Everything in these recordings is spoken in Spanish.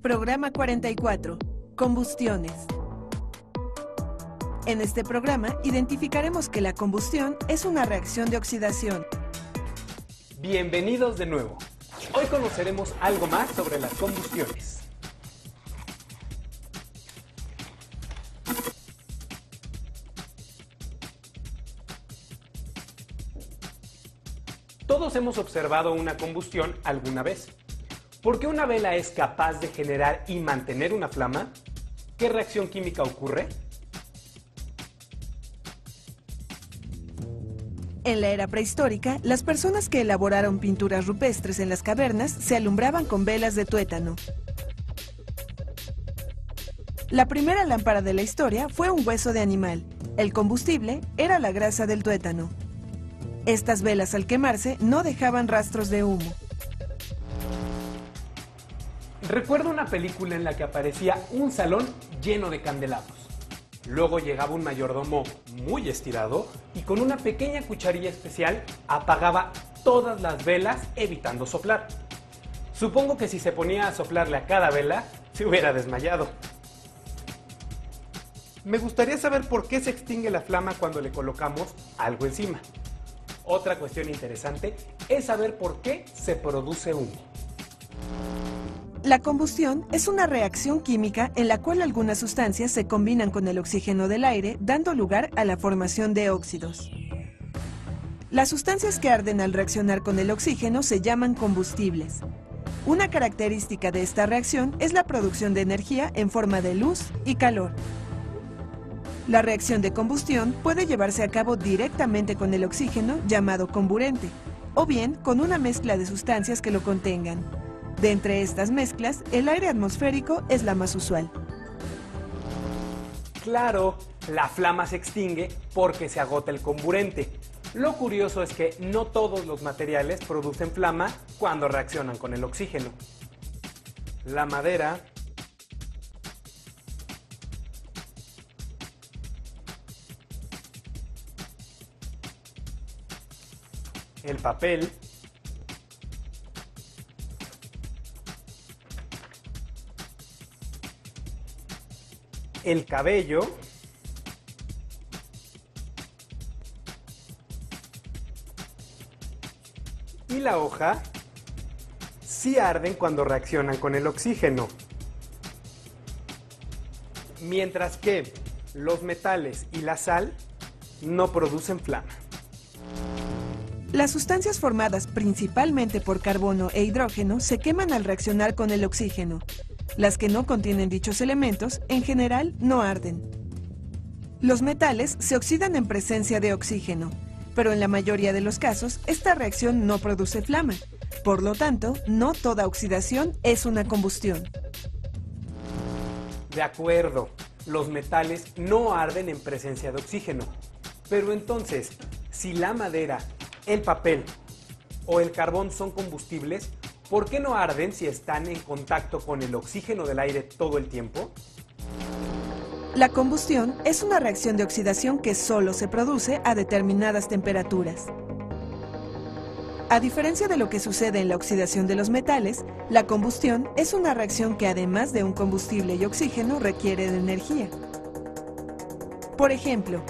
Programa 44. Combustiones. En este programa identificaremos que la combustión es una reacción de oxidación. Bienvenidos de nuevo. Hoy conoceremos algo más sobre las combustiones. Todos hemos observado una combustión alguna vez. ¿Por qué una vela es capaz de generar y mantener una flama? ¿Qué reacción química ocurre? En la era prehistórica, las personas que elaboraron pinturas rupestres en las cavernas se alumbraban con velas de tuétano. La primera lámpara de la historia fue un hueso de animal. El combustible era la grasa del tuétano. Estas velas, al quemarse, no dejaban rastros de humo. Recuerdo una película en la que aparecía un salón lleno de candelabros. Luego llegaba un mayordomo muy estirado y con una pequeña cucharilla especial apagaba todas las velas evitando soplar. Supongo que si se ponía a soplarle a cada vela, se hubiera desmayado. Me gustaría saber por qué se extingue la flama cuando le colocamos algo encima. Otra cuestión interesante es saber por qué se produce humo. La combustión es una reacción química en la cual algunas sustancias se combinan con el oxígeno del aire, dando lugar a la formación de óxidos. Las sustancias que arden al reaccionar con el oxígeno se llaman combustibles. Una característica de esta reacción es la producción de energía en forma de luz y calor. La reacción de combustión puede llevarse a cabo directamente con el oxígeno, llamado comburente, o bien con una mezcla de sustancias que lo contengan. De entre estas mezclas, el aire atmosférico es la más usual. Claro, la flama se extingue porque se agota el comburente. Lo curioso es que no todos los materiales producen flama cuando reaccionan con el oxígeno. La madera, el papel, el cabello y la hoja sí arden cuando reaccionan con el oxígeno, mientras que los metales y la sal no producen flama. Las sustancias formadas principalmente por carbono e hidrógeno se queman al reaccionar con el oxígeno. Las que no contienen dichos elementos, en general, no arden. Los metales se oxidan en presencia de oxígeno, pero en la mayoría de los casos, esta reacción no produce flama. Por lo tanto, no toda oxidación es una combustión. De acuerdo, los metales no arden en presencia de oxígeno. Pero entonces, si la madera, el papel o el carbón son combustibles, ¿por qué no arden si están en contacto con el oxígeno del aire todo el tiempo? La combustión es una reacción de oxidación que solo se produce a determinadas temperaturas. A diferencia de lo que sucede en la oxidación de los metales, la combustión es una reacción que además de un combustible y oxígeno requiere de energía. Por ejemplo,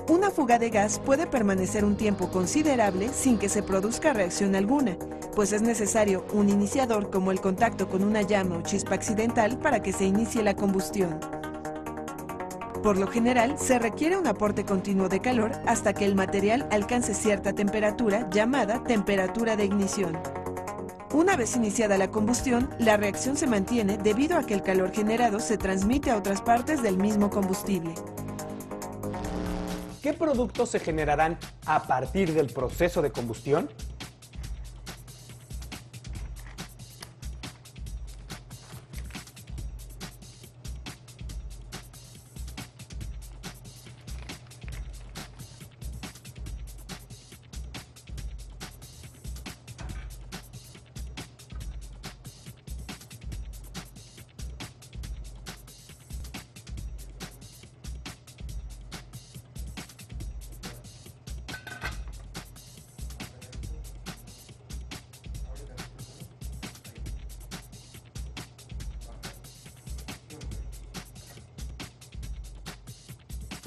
una fuga de gas puede permanecer un tiempo considerable sin que se produzca reacción alguna, pues es necesario un iniciador como el contacto con una llama o chispa accidental para que se inicie la combustión. Por lo general, se requiere un aporte continuo de calor hasta que el material alcance cierta temperatura llamada temperatura de ignición. Una vez iniciada la combustión, la reacción se mantiene debido a que el calor generado se transmite a otras partes del mismo combustible. ¿Qué productos se generarán a partir del proceso de combustión?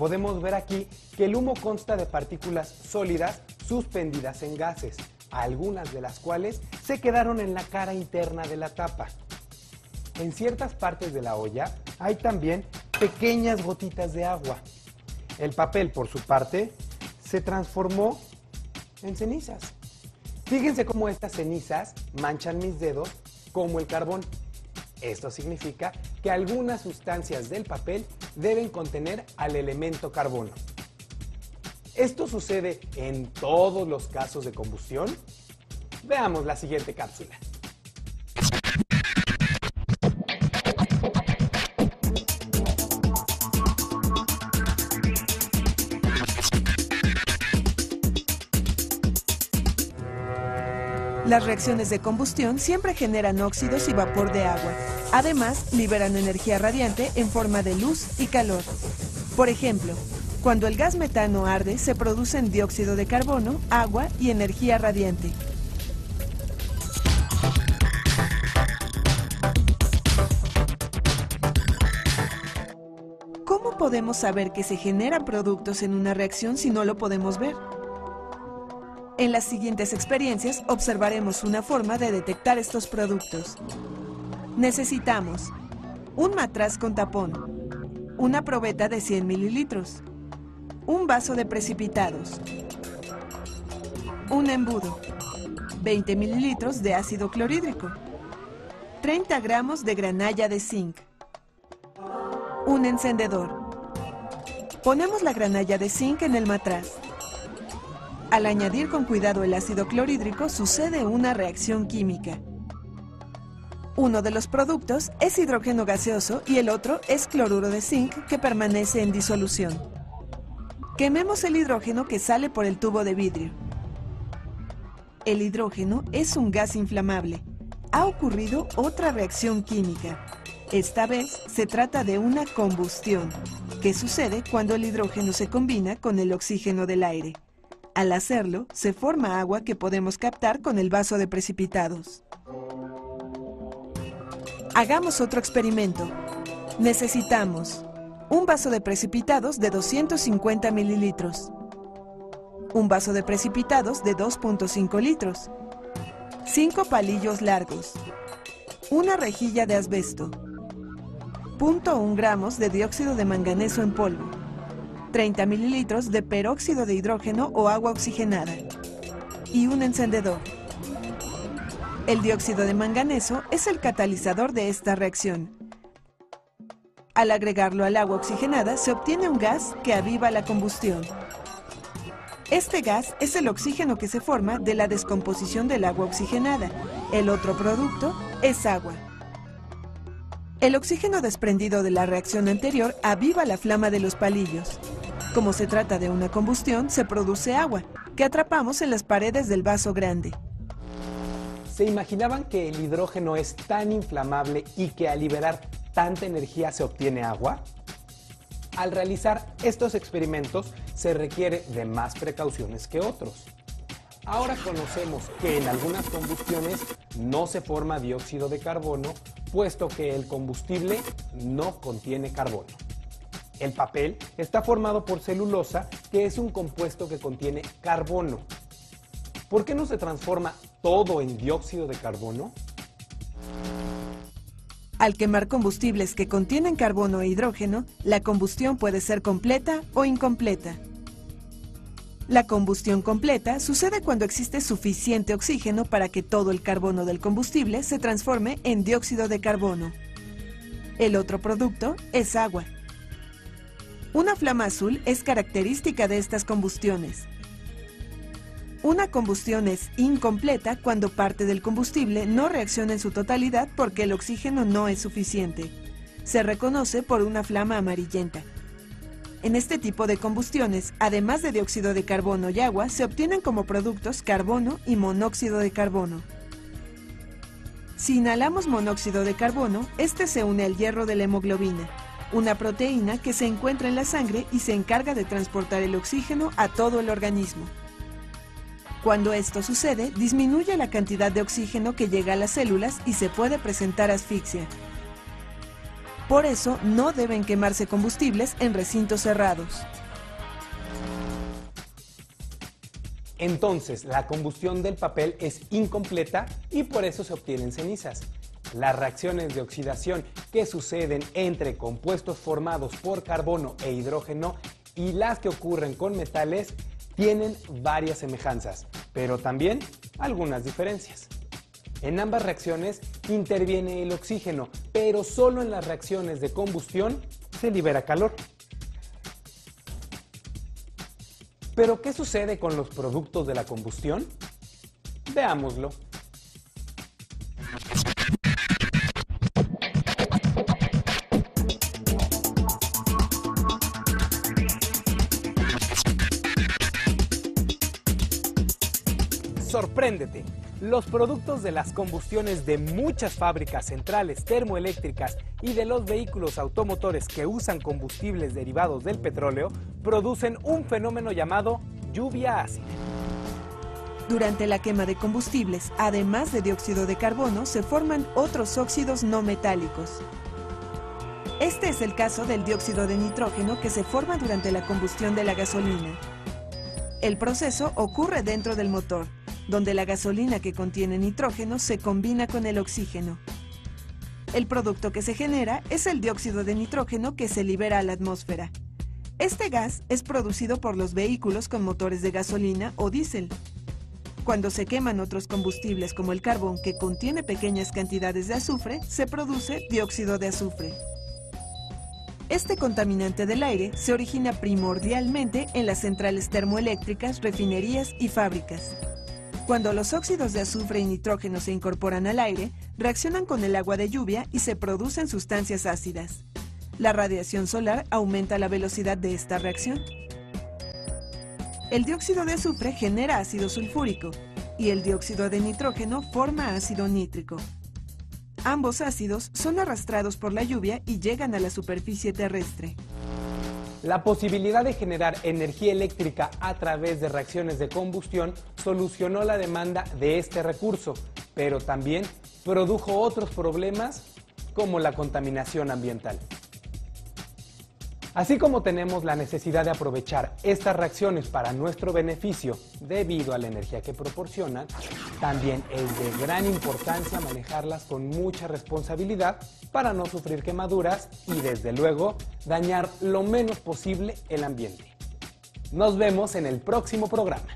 Podemos ver aquí que el humo consta de partículas sólidas suspendidas en gases, algunas de las cuales se quedaron en la cara interna de la tapa. En ciertas partes de la olla hay también pequeñas gotitas de agua. El papel, por su parte, se transformó en cenizas. Fíjense cómo estas cenizas manchan mis dedos como el carbón. Esto significa que algunas sustancias del papel deben contener al elemento carbono. ¿Esto sucede en todos los casos de combustión? Veamos la siguiente cápsula. Las reacciones de combustión siempre generan óxidos y vapor de agua. Además, liberan energía radiante en forma de luz y calor. Por ejemplo, cuando el gas metano arde, se producen dióxido de carbono, agua y energía radiante. ¿Cómo podemos saber que se generan productos en una reacción si no lo podemos ver? En las siguientes experiencias observaremos una forma de detectar estos productos. Necesitamos un matraz con tapón, una probeta de 100 mililitros, un vaso de precipitados, un embudo, 20 mililitros de ácido clorhídrico, 30 gramos de granalla de zinc, un encendedor. Ponemos la granalla de zinc en el matraz. Al añadir con cuidado el ácido clorhídrico sucede una reacción química. Uno de los productos es hidrógeno gaseoso y el otro es cloruro de zinc que permanece en disolución. Quememos el hidrógeno que sale por el tubo de vidrio. El hidrógeno es un gas inflamable. Ha ocurrido otra reacción química. Esta vez se trata de una combustión, que sucede cuando el hidrógeno se combina con el oxígeno del aire. Al hacerlo, se forma agua que podemos captar con el vaso de precipitados. Hagamos otro experimento. Necesitamos un vaso de precipitados de 250 mililitros, un vaso de precipitados de 2.5 litros, 5 palillos largos, una rejilla de asbesto, 0.1 gramos de dióxido de manganeso en polvo, 30 mililitros de peróxido de hidrógeno o agua oxigenada y un encendedor. El dióxido de manganeso es el catalizador de esta reacción. Al agregarlo al agua oxigenada se obtiene un gas que aviva la combustión. Este gas es el oxígeno que se forma de la descomposición del agua oxigenada. El otro producto es agua. El oxígeno desprendido de la reacción anterior aviva la flama de los palillos. Como se trata de una combustión, se produce agua, que atrapamos en las paredes del vaso grande. ¿Se imaginaban que el hidrógeno es tan inflamable y que al liberar tanta energía se obtiene agua? Al realizar estos experimentos se requiere de más precauciones que otros. Ahora conocemos que en algunas combustiones no se forma dióxido de carbono, puesto que el combustible no contiene carbono. El papel está formado por celulosa, que es un compuesto que contiene carbono. ¿Por qué no se transforma todo en dióxido de carbono? Al quemar combustibles que contienen carbono e hidrógeno, la combustión puede ser completa o incompleta. La combustión completa sucede cuando existe suficiente oxígeno para que todo el carbono del combustible se transforme en dióxido de carbono. El otro producto es agua. Una flama azul es característica de estas combustiones. Una combustión es incompleta cuando parte del combustible no reacciona en su totalidad porque el oxígeno no es suficiente. Se reconoce por una flama amarillenta. En este tipo de combustiones, además de dióxido de carbono y agua, se obtienen como productos carbono y monóxido de carbono. Si inhalamos monóxido de carbono, este se une al hierro de la hemoglobina, una proteína que se encuentra en la sangre y se encarga de transportar el oxígeno a todo el organismo. Cuando esto sucede, disminuye la cantidad de oxígeno que llega a las células y se puede presentar asfixia. Por eso, no deben quemarse combustibles en recintos cerrados. Entonces, la combustión del papel es incompleta y por eso se obtienen cenizas. Las reacciones de oxidación que suceden entre compuestos formados por carbono e hidrógeno y las que ocurren con metales tienen varias semejanzas, pero también algunas diferencias. En ambas reacciones interviene el oxígeno, pero solo en las reacciones de combustión se libera calor. ¿Pero qué sucede con los productos de la combustión? Veámoslo. Sorpréndete. Los productos de las combustiones de muchas fábricas centrales termoeléctricas y de los vehículos automotores que usan combustibles derivados del petróleo producen un fenómeno llamado lluvia ácida. Durante la quema de combustibles, además de dióxido de carbono, se forman otros óxidos no metálicos. Este es el caso del dióxido de nitrógeno que se forma durante la combustión de la gasolina. El proceso ocurre dentro del motor, donde la gasolina que contiene nitrógeno se combina con el oxígeno. El producto que se genera es el dióxido de nitrógeno que se libera a la atmósfera. Este gas es producido por los vehículos con motores de gasolina o diésel. Cuando se queman otros combustibles como el carbón que contiene pequeñas cantidades de azufre, se produce dióxido de azufre. Este contaminante del aire se origina primordialmente en las centrales termoeléctricas, refinerías y fábricas. Cuando los óxidos de azufre y nitrógeno se incorporan al aire, reaccionan con el agua de lluvia y se producen sustancias ácidas. La radiación solar aumenta la velocidad de esta reacción. El dióxido de azufre genera ácido sulfúrico y el dióxido de nitrógeno forma ácido nítrico. Ambos ácidos son arrastrados por la lluvia y llegan a la superficie terrestre. La posibilidad de generar energía eléctrica a través de reacciones de combustión solucionó la demanda de este recurso, pero también produjo otros problemas como la contaminación ambiental. Así como tenemos la necesidad de aprovechar estas reacciones para nuestro beneficio debido a la energía que proporcionan, también es de gran importancia manejarlas con mucha responsabilidad para no sufrir quemaduras y desde luego dañar lo menos posible el ambiente. Nos vemos en el próximo programa.